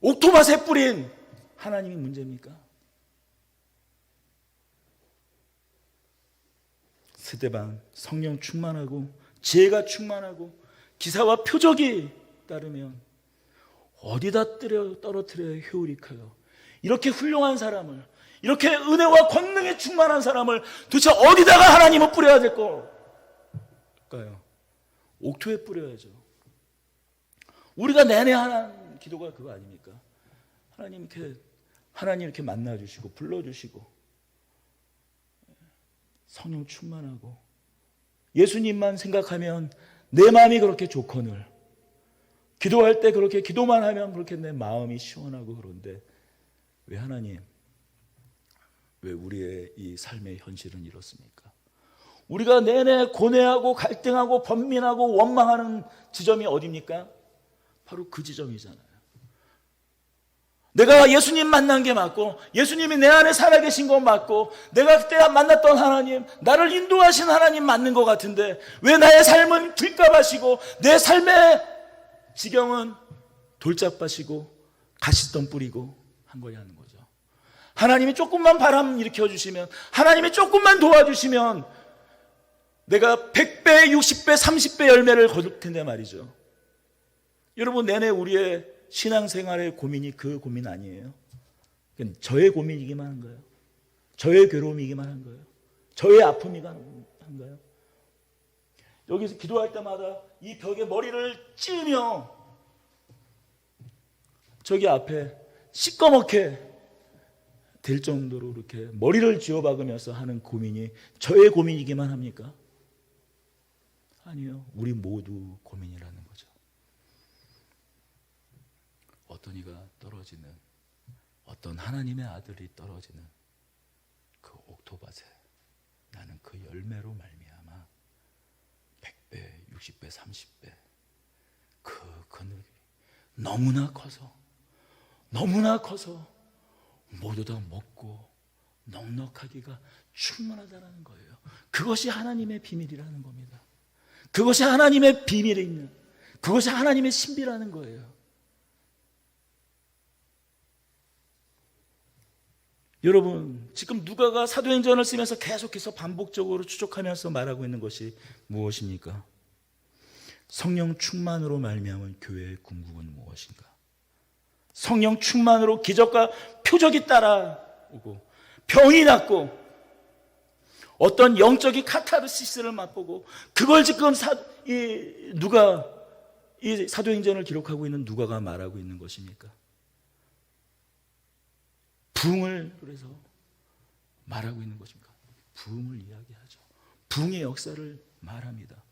옥토밭에 뿌린 하나님의 문제입니까? 스데반 성령 충만하고 지혜가 충만하고 기사와 표적이 따르면 어디다 떨어뜨려야 효율이 커요? 이렇게 훌륭한 사람을, 이렇게 은혜와 권능에 충만한 사람을 도대체 어디다가 하나님은 뿌려야 될 걸까요? 옥토에 뿌려야죠. 우리가 내내 하는 기도가 그거 아닙니까? 하나님 이렇게 만나주시고 불러주시고 성령 충만하고 예수님만 생각하면 내 마음이 그렇게 좋거늘 기도할 때 그렇게 기도만 하면 그렇게 내 마음이 시원하고 그런데 왜 하나님, 왜 우리의 이 삶의 현실은 이렇습니까? 우리가 내내 고뇌하고 갈등하고 번민하고 원망하는 지점이 어디입니까? 바로 그 지점이잖아요. 내가 예수님 만난 게 맞고 예수님이 내 안에 살아계신 건 맞고 내가 그때 만났던 하나님, 나를 인도하신 하나님 맞는 것 같은데 왜 나의 삶은 길가밭이고 내 삶의 지경은 돌짝밭이고 가시덤 뿌리고 한 거냐 하는 거죠. 하나님이 조금만 바람 일으켜 주시면, 하나님이 조금만 도와주시면 내가 100배, 60배, 30배 열매를 거둘 텐데 말이죠. 여러분, 내내 우리의 신앙생활의 고민이 그 고민 아니에요? 저의 고민이기만 한 거예요. 저의 괴로움이기만 한 거예요. 저의 아픔이기만 한 거예요. 여기서 기도할 때마다 이 벽에 머리를 찌으며 저기 앞에 시꺼멓게 될 정도로 이렇게 머리를 쥐어박으면서 하는 고민이 저의 고민이기만 합니까? 아니요. 우리 모두 고민이라는 거죠. 어떤 이가 떨어지는, 어떤 하나님의 아들이 떨어지는 그 옥토밭에 나는 그 열매로 말미암아 100배, 60배, 30배 그 그늘이 너무나 커서 모두 다 먹고 넉넉하기가 충분하다는 거예요. 그것이 하나님의 비밀이라는 겁니다. 그것이 하나님의 비밀에 있는, 그것이 하나님의 신비라는 거예요. 여러분, 지금 누가가 사도행전을 쓰면서 계속해서 반복적으로 추적하면서 말하고 있는 것이 무엇입니까? 성령 충만으로 말미암은 교회의 궁극은 무엇인가? 성령 충만으로 기적과 표적이 따라오고 병이 낫고 어떤 영적인 카타르시스를 맛보고 그걸 지금 이 사도행전을 기록하고 있는 누가가 말하고 있는 것입니까? 부흥을 그래서 말하고 있는 것입니까? 부흥을 이야기하죠. 부흥의 역사를 말합니다.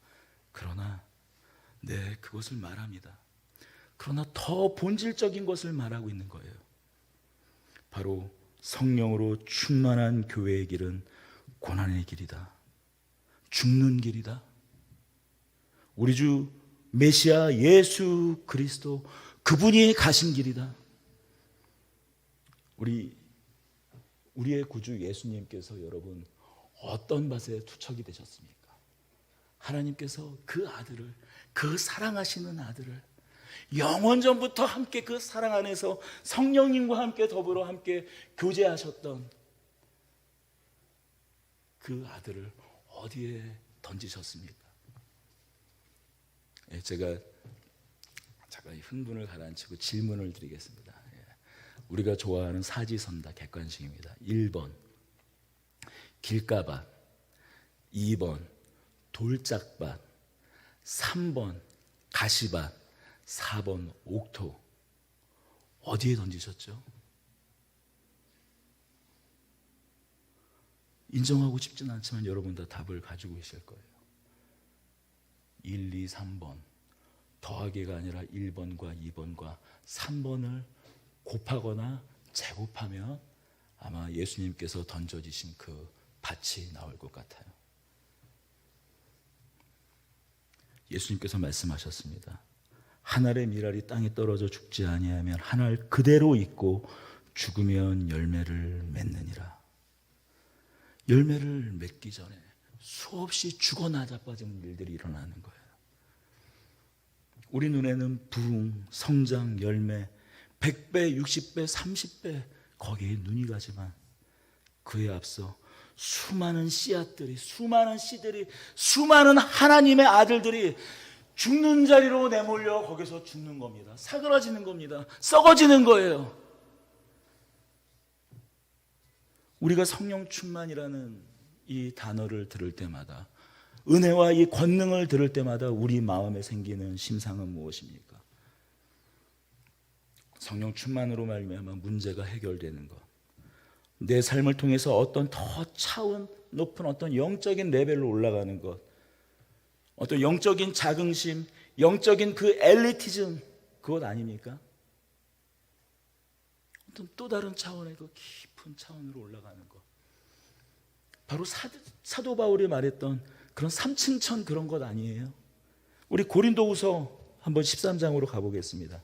그러나 그것을 말합니다. 그러나 더 본질적인 것을 말하고 있는 거예요. 바로 성령으로 충만한 교회의 길은 고난의 길이다. 죽는 길이다. 우리 주 메시아 예수 그리스도 그분이 가신 길이다. 우리의 구주 예수님께서 여러분 어떤 밭에 투척이 되셨습니까? 하나님께서 그 아들을, 그 사랑하시는 아들을 영원전부터 함께 그 사랑 안에서 성령님과 함께 더불어 함께 교제하셨던 그 아들을 어디에 던지셨습니까? 제가 잠깐 흥분을 가라앉히고 질문을 드리겠습니다. 우리가 좋아하는 사지선다 객관식입니다. 1번 길가밭, 2번 돌짝밭, 3번 가시밭, 4번 옥토. 어디에 던지셨죠? 인정하고 싶진 않지만 여러분 다 답을 가지고 계실 거예요. 1, 2, 3번 더하기가 아니라 1번과 2번과 3번을 곱하거나 제곱하면 아마 예수님께서 던져주신 그 밭이 나올 것 같아요. 예수님께서 말씀하셨습니다. 한 알의 밀알이 땅에 떨어져 죽지 아니하면 한 알 그대로 있고 죽으면 열매를 맺느니라. 열매를 맺기 전에 수없이 죽어 나자빠지는 일들이 일어나는 거예요. 우리 눈에는 부흥, 성장, 열매 100배, 60배, 30배 거기에 눈이 가지만 그에 앞서 수많은 씨앗들이, 수많은 씨들이, 수많은 하나님의 아들들이 죽는 자리로 내몰려 거기서 죽는 겁니다. 사그라지는 겁니다. 썩어지는 거예요. 우리가 성령 충만이라는 이 단어를 들을 때마다, 은혜와 이 권능을 들을 때마다 우리 마음에 생기는 심상은 무엇입니까? 성령 충만으로 말미암아 문제가 해결되는 것, 내 삶을 통해서 어떤 더 차원 높은 어떤 영적인 레벨로 올라가는 것, 어떤 영적인 자긍심, 영적인 그 엘리티즘, 그것 아닙니까? 어떤 또 다른 차원의 그 깊은 차원으로 올라가는 것, 바로 사도 바울이 말했던 그런 3층천 그런 것 아니에요? 우리 고린도후서 한번 13장으로 가보겠습니다.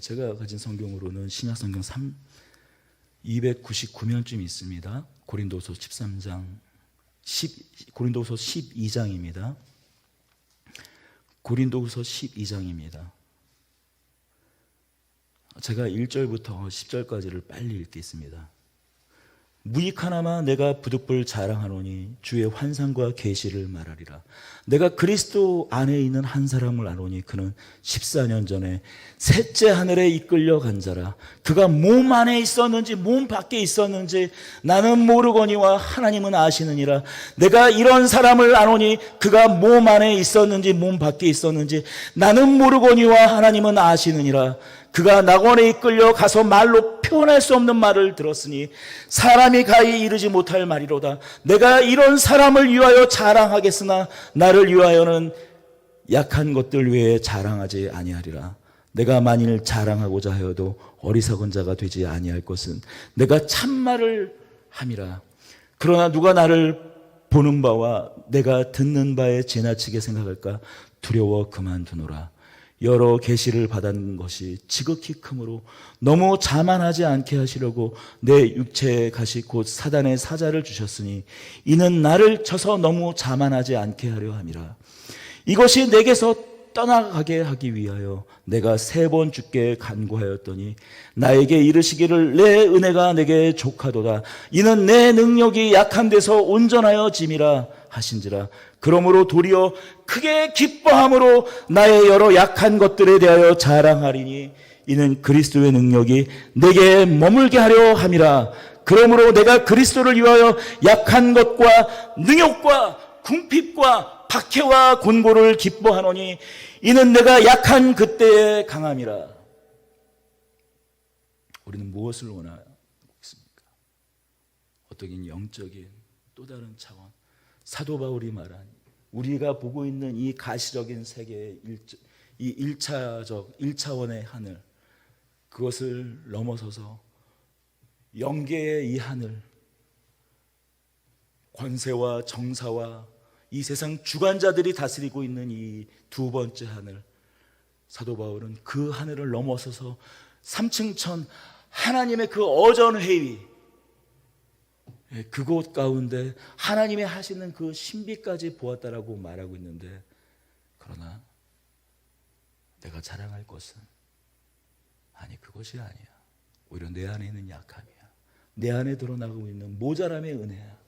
제가 가진 성경으로는 신약성경 299면쯤 있습니다. 고린도서 13장, 고린도서 12장입니다. 고린도서 12장입니다. 제가 1절부터 10절까지를 빨리 읽겠습니다. 무익하나마 내가 부득불 자랑하노니 주의 환상과 계시를 말하리라. 내가 그리스도 안에 있는 한 사람을 아노니 그는 14년 전에 셋째 하늘에 이끌려 간 자라. 그가 몸 안에 있었는지 몸 밖에 있었는지 나는 모르거니와 하나님은 아시느니라. 내가 이런 사람을 아노니 그가 몸 안에 있었는지 몸 밖에 있었는지 나는 모르거니와 하나님은 아시느니라. 그가 낙원에 이끌려 가서 말로 표현할 수 없는 말을 들었으니 사람이 가히 이르지 못할 말이로다. 내가 이런 사람을 위하여 자랑하겠으나 나를 위하여는 약한 것들 외에 자랑하지 아니하리라. 내가 만일 자랑하고자 하여도 어리석은 자가 되지 아니할 것은 내가 참말을 함이라. 그러나 누가 나를 보는 바와 내가 듣는 바에 지나치게 생각할까 두려워 그만두노라. 여러 계시를 받은 것이 지극히 크므로 너무 자만하지 않게 하시려고 내 육체의 가시 곧 사단의 사자를 주셨으니 이는 나를 쳐서 너무 자만하지 않게 하려 함이라. 이것이 내게서 떠나가게 하기 위하여 내가 3번 주께 간구하였더니 나에게 이르시기를 내 은혜가 내게 족하도다. 이는 내 능력이 약한 데서 온전하여 짐이라 하신지라. 그러므로 도리어 크게 기뻐함으로 나의 여러 약한 것들에 대하여 자랑하리니 이는 그리스도의 능력이 내게 머물게 하려 함이라. 그러므로 내가 그리스도를 위하여 약한 것과 능욕과 궁핍과 박해와 곤고를 기뻐하노니 이는 내가 약한 그때에 강함이라. 우리는 무엇을 원하고 있습니까? 어떤 영적인 또 다른 차원, 사도 바울이 말한 우리가 보고 있는 이 가시적인 세계의 이 1차원의 하늘, 그것을 넘어서서 영계의 이 하늘, 권세와 정사와 이 세상 주관자들이 다스리고 있는 이 두 번째 하늘, 사도 바울은 그 하늘을 넘어서서 3층 천 하나님의 그 어전회의, 그곳 가운데 하나님의 하시는 그 신비까지 보았다라고 말하고 있는데, 그러나 내가 자랑할 것은 아니, 그것이 아니야. 오히려 내 안에 있는 약함이야. 내 안에 드러나고 있는 모자람의 은혜야.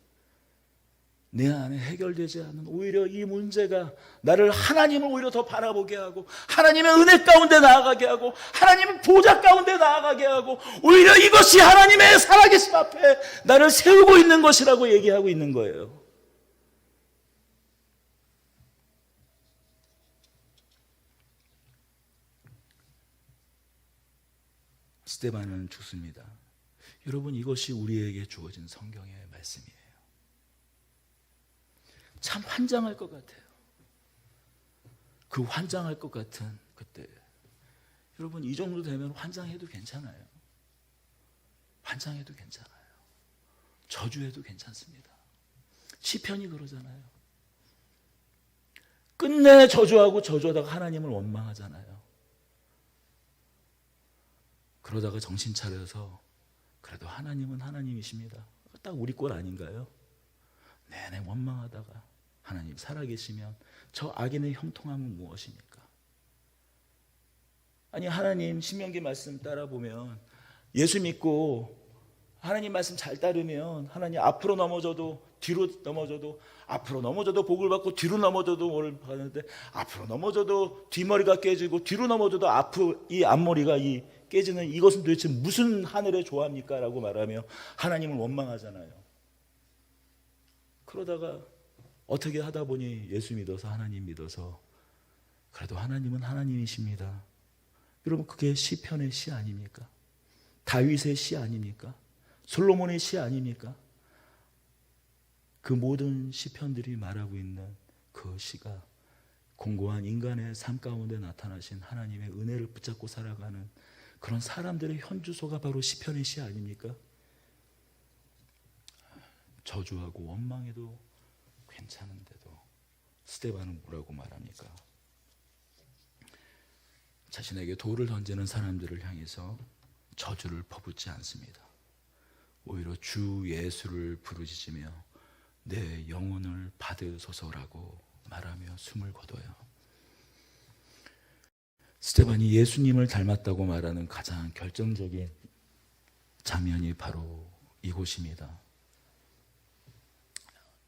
내 안에 해결되지 않은 오히려 이 문제가 나를 하나님을 오히려 더 바라보게 하고, 하나님의 은혜 가운데 나아가게 하고, 하나님의 보좌 가운데 나아가게 하고, 오히려 이것이 하나님의 살아계심 앞에 나를 세우고 있는 것이라고 얘기하고 있는 거예요. 스데반은 죽습니다. 여러분, 이것이 우리에게 주어진 성경의 말씀이에요. 참 환장할 것 같아요. 그 환장할 것 같은 그때, 여러분, 이 정도 되면 환장해도 괜찮아요. 환장해도 괜찮아요. 저주해도 괜찮습니다. 시편이 그러잖아요. 끝내 저주하고 저주하다가 하나님을 원망하잖아요. 그러다가 정신 차려서 그래도 하나님은 하나님이십니다. 딱 우리 꼴 아닌가요? 내내 원망하다가 하나님 살아계시면 저 악인의 형통함은 무엇입니까? 아니, 하나님 신명기 말씀 따라보면, 예수 믿고 하나님 말씀 잘 따르면 하나님 앞으로 넘어져도 뒤로 넘어져도, 앞으로 넘어져도 복을 받고 뒤로 넘어져도 복을 받는데, 앞으로 넘어져도 뒷머리가 깨지고 뒤로 넘어져도 이 앞머리가 깨지는 이것은 도대체 무슨 하늘의 조합입니까? 라고 말하며 하나님을 원망하잖아요. 그러다가 어떻게 하다 보니 예수 믿어서, 하나님 믿어서, 그래도 하나님은 하나님이십니다. 여러분, 그게 시편의 시 아닙니까? 다윗의 시 아닙니까? 솔로몬의 시 아닙니까? 그 모든 시편들이 말하고 있는 그 시가 공고한 인간의 삶 가운데 나타나신 하나님의 은혜를 붙잡고 살아가는 그런 사람들의 현주소가 바로 시편의 시 아닙니까? 저주하고 원망해도 괜찮은데도 스데반은 뭐라고 말합니까? 자신에게 돌을 던지는 사람들을 향해서 저주를 퍼붓지 않습니다. 오히려 주 예수를 부르짖으며 내 영혼을 받으소서라고 말하며 숨을 거둬요. 스데반이 예수님을 닮았다고 말하는 가장 결정적인 장면이 바로 이곳입니다.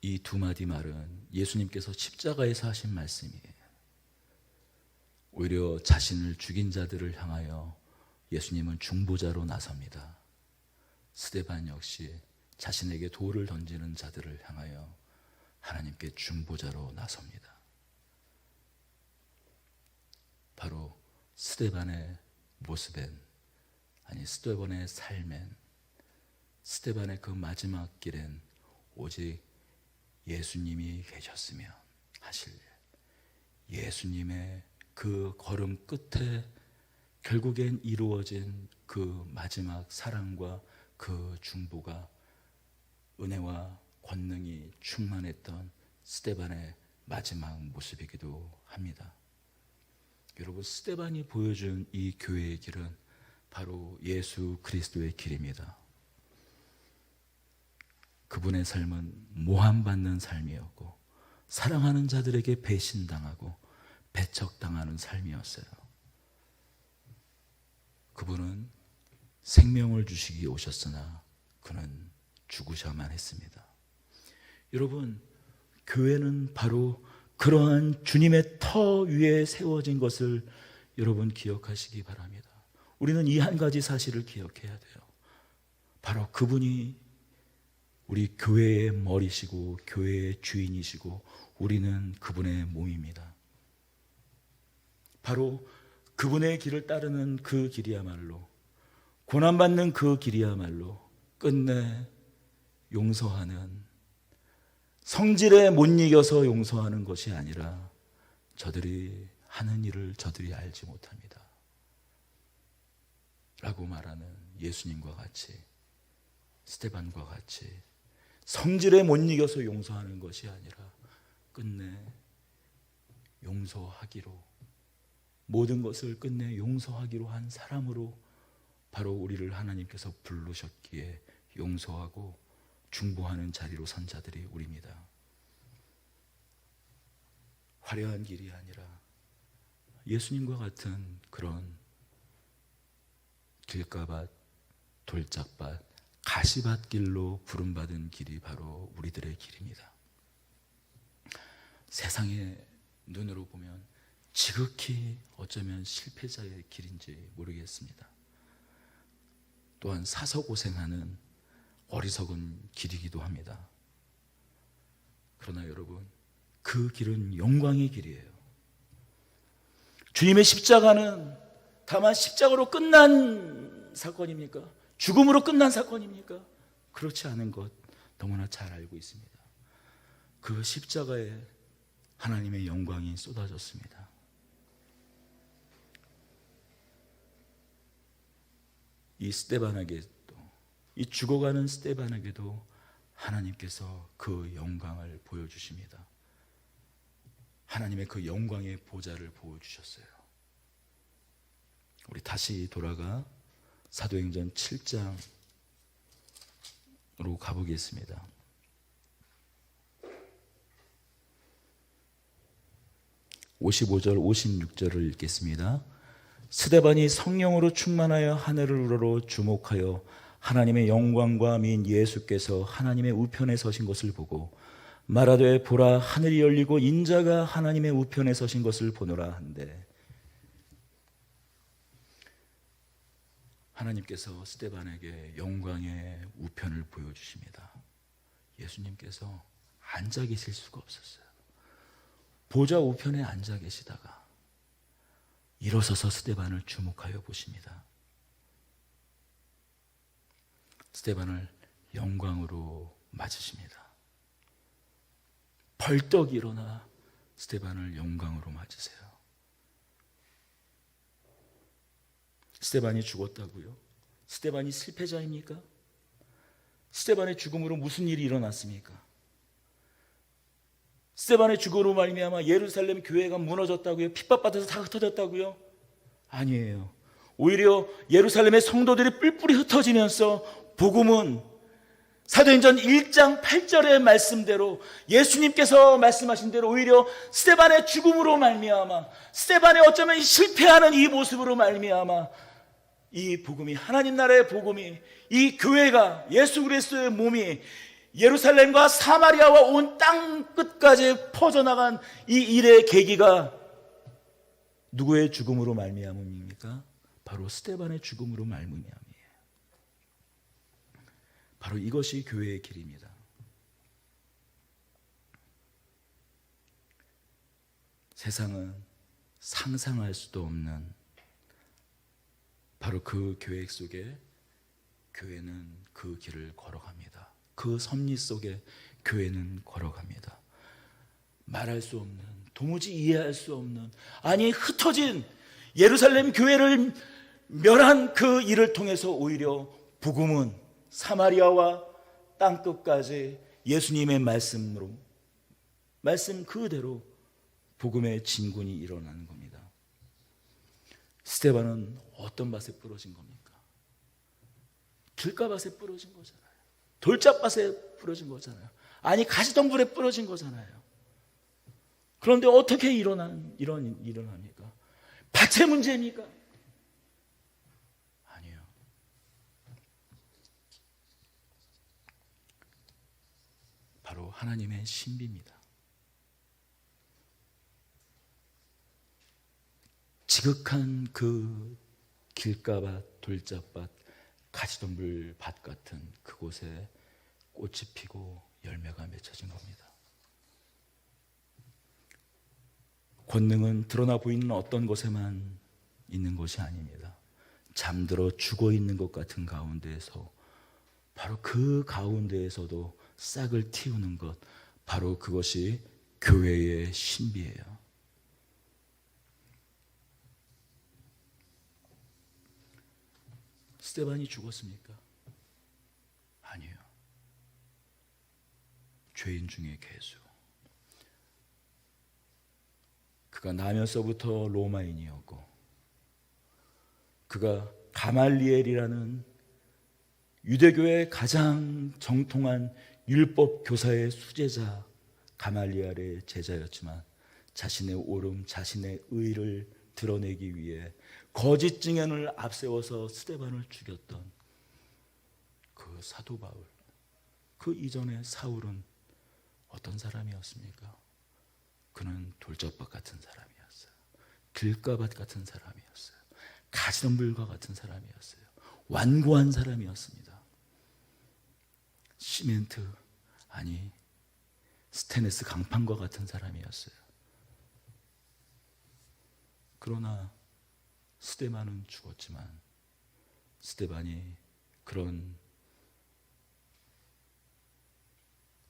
이 두 마디 말은 예수님께서 십자가에서 하신 말씀이에요. 오히려 자신을 죽인 자들을 향하여 예수님은 중보자로 나섭니다. 스데반 역시 자신에게 돌을 던지는 자들을 향하여 하나님께 중보자로 나섭니다. 바로 스데반의 모습엔, 아니 스데반의 삶엔, 스데반의 그 마지막 길엔 오직 예수님이 계셨으면 하실 일, 예수님의 그 걸음 끝에 결국엔 이루어진 그 마지막 사랑과 그 중보가 은혜와 권능이 충만했던 스데반의 마지막 모습이기도 합니다. 여러분, 스데반이 보여준 이 교회의 길은 바로 예수 그리스도의 길입니다. 그분의 삶은 모함받는 삶이었고, 사랑하는 자들에게 배신당하고 배척당하는 삶이었어요. 그분은 생명을 주시기 오셨으나 그는 죽으셔야만 했습니다. 여러분, 교회는 바로 그러한 주님의 터 위에 세워진 것을 여러분 기억하시기 바랍니다. 우리는 이 한 가지 사실을 기억해야 돼요. 바로 그분이 우리 교회의 머리시고 교회의 주인이시고 우리는 그분의 몸입니다. 바로 그분의 길을 따르는 그 길이야말로 고난받는 그 길이야말로 끝내 용서하는, 성질에 못 이겨서 용서하는 것이 아니라 저들이 하는 일을 저들이 알지 못합니다 라고 말하는 예수님과 같이, 스데반과 같이 성질에 못 이겨서 용서하는 것이 아니라 끝내 용서하기로, 모든 것을 끝내 용서하기로 한 사람으로 바로 우리를 하나님께서 부르셨기에 용서하고 중보하는 자리로 선 자들이 우리입니다. 화려한 길이 아니라 예수님과 같은 그런 길가밭, 돌짝밭, 가시밭 길로 부름받은 길이 바로 우리들의 길입니다. 세상의 눈으로 보면 지극히 어쩌면 실패자의 길인지 모르겠습니다. 또한 사서 고생하는 어리석은 길이기도 합니다. 그러나 여러분, 그 길은 영광의 길이에요. 주님의 십자가는 다만 십자가로 끝난 사건입니까? 죽음으로 끝난 사건입니까? 그렇지 않은 것 너무나 잘 알고 있습니다. 그 십자가에 하나님의 영광이 쏟아졌습니다. 이 스데반에게도, 이 죽어가는 스데반에게도 하나님께서 그 영광을 보여주십니다. 하나님의 그 영광의 보좌를 보여주셨어요. 우리 다시 돌아가 사도행전 7장으로 가보겠습니다. 55절 56절을 읽겠습니다. 스데반이 성령으로 충만하여 하늘을 우러러 주목하여 하나님의 영광과 민 예수께서 하나님의 우편에 서신 것을 보고 말하되 보라 하늘이 열리고 인자가 하나님의 우편에 서신 것을 보노라 한데, 하나님께서 스데반에게 영광의 우편을 보여주십니다. 예수님께서 앉아 계실 수가 없었어요. 보좌 우편에 앉아 계시다가 일어서서 스데반을 주목하여 보십니다. 스데반을 영광으로 맞으십니다. 벌떡 일어나 스데반을 영광으로 맞으세요. 스데반이 죽었다고요? 스데반이 실패자입니까? 스데반의 죽음으로 무슨 일이 일어났습니까? 스데반의 죽음으로 말미암아 예루살렘 교회가 무너졌다고요? 핍박받아서 다 흩어졌다고요? 아니에요. 오히려 예루살렘의 성도들이 뿔뿔이 흩어지면서 복음은 사도행전 1장 8절의 말씀대로, 예수님께서 말씀하신 대로 오히려 스데반의 죽음으로 말미암아, 스데반의 어쩌면 실패하는 이 모습으로 말미암아 이 복음이, 하나님 나라의 복음이, 이 교회가, 예수 그리스도의 몸이 예루살렘과 사마리아와 온 땅 끝까지 퍼져나간 이 일의 계기가 누구의 죽음으로 말미암음입니까? 바로 스데반의 죽음으로 말미암이에요. 바로 이것이 교회의 길입니다. 세상은 상상할 수도 없는 바로 그 계획 속에 교회는 그 길을 걸어갑니다. 그 섭리 속에 교회는 걸어갑니다. 말할 수 없는, 도무지 이해할 수 없는, 아니 흩어진 예루살렘 교회를 멸한 그 일을 통해서 오히려 복음은 사마리아와 땅끝까지 예수님의 말씀으로, 말씀 그대로 복음의 진군이 일어나는 겁니다. 스데반은 어떤 밭에 부러진 겁니까? 길가밭에 부러진 거잖아요. 돌짝밭에 부러진 거잖아요. 아니 가시덤불에 부러진 거잖아요. 그런데 어떻게 일어납니까? 밭의 문제입니까? 아니요. 바로 하나님의 신비입니다. 지극한 그 길가밭, 돌짝밭, 가시덤불 밭 같은 그곳에 꽃이 피고 열매가 맺혀진 겁니다. 권능은 드러나 보이는 어떤 곳에만 있는 것이 아닙니다. 잠들어 죽어 있는 것 같은 가운데에서 바로 그 가운데에서도 싹을 틔우는 것, 바로 그것이 교회의 신비예요. 스데반이 죽었습니까? 아니에요. 죄인 중에 괴수. 그가 나면서부터 로마인이었고, 그가 가말리엘이라는 유대교의 가장 정통한 율법 교사의 수제자 가말리엘의 제자였지만, 자신의 옳음, 자신의 의를 드러내기 위해 거짓 증언을 앞세워서 스데반을 죽였던 그 사도 바울, 그 이전에 사울은 어떤 사람이었습니까? 그는 돌짝밭 같은 사람이었어요. 길가밭 같은 사람이었어요. 가시덤불과 같은 사람이었어요. 완고한 사람이었습니다. 시멘트, 아니 스테인리스 강판과 같은 사람이었어요. 그러나 스데반은 죽었지만, 스데반이 그런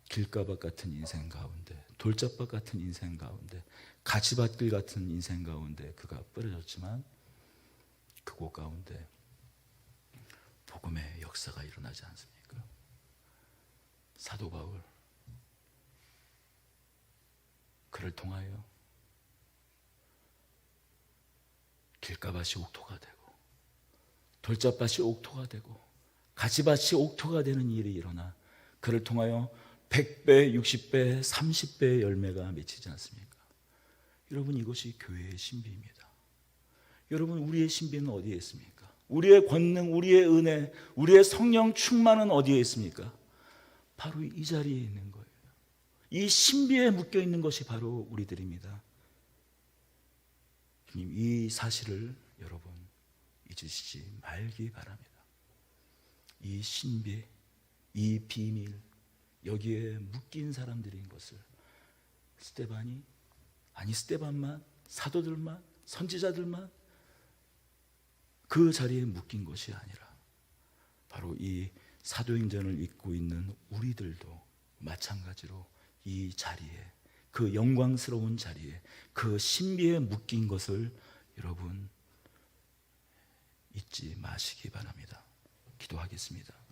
길가밭 같은 인생 가운데, 돌짝밭 같은 인생 가운데, 가시밭길 같은 인생 가운데 그가 뿌려졌지만, 그곳 가운데 복음의 역사가 일어나지 않습니까? 사도 바울, 그를 통하여 길가밭이 옥토가 되고, 돌짝밭이 옥토가 되고, 가시밭이 옥토가 되는 일이 일어나 그를 통하여 100배, 60배, 30배의 열매가 맺히지 않습니까? 여러분, 이것이 교회의 신비입니다. 여러분, 우리의 신비는 어디에 있습니까? 우리의 권능, 우리의 은혜, 우리의 성령 충만은 어디에 있습니까? 바로 이 자리에 있는 거예요. 이 신비에 묶여 있는 것이 바로 우리들입니다. 이 사실을 여러분 잊으시지 말기 바랍니다. 이 신비, 이 비밀, 여기에 묶인 사람들인 것을 스데반이, 아니 스데반만, 사도들만, 선지자들만 그 자리에 묶인 것이 아니라 바로 이 사도행전을 읽고 있는 우리들도 마찬가지로 이 자리에, 그 영광스러운 자리에, 그 신비에 묶인 것을 여러분 잊지 마시기 바랍니다. 기도하겠습니다.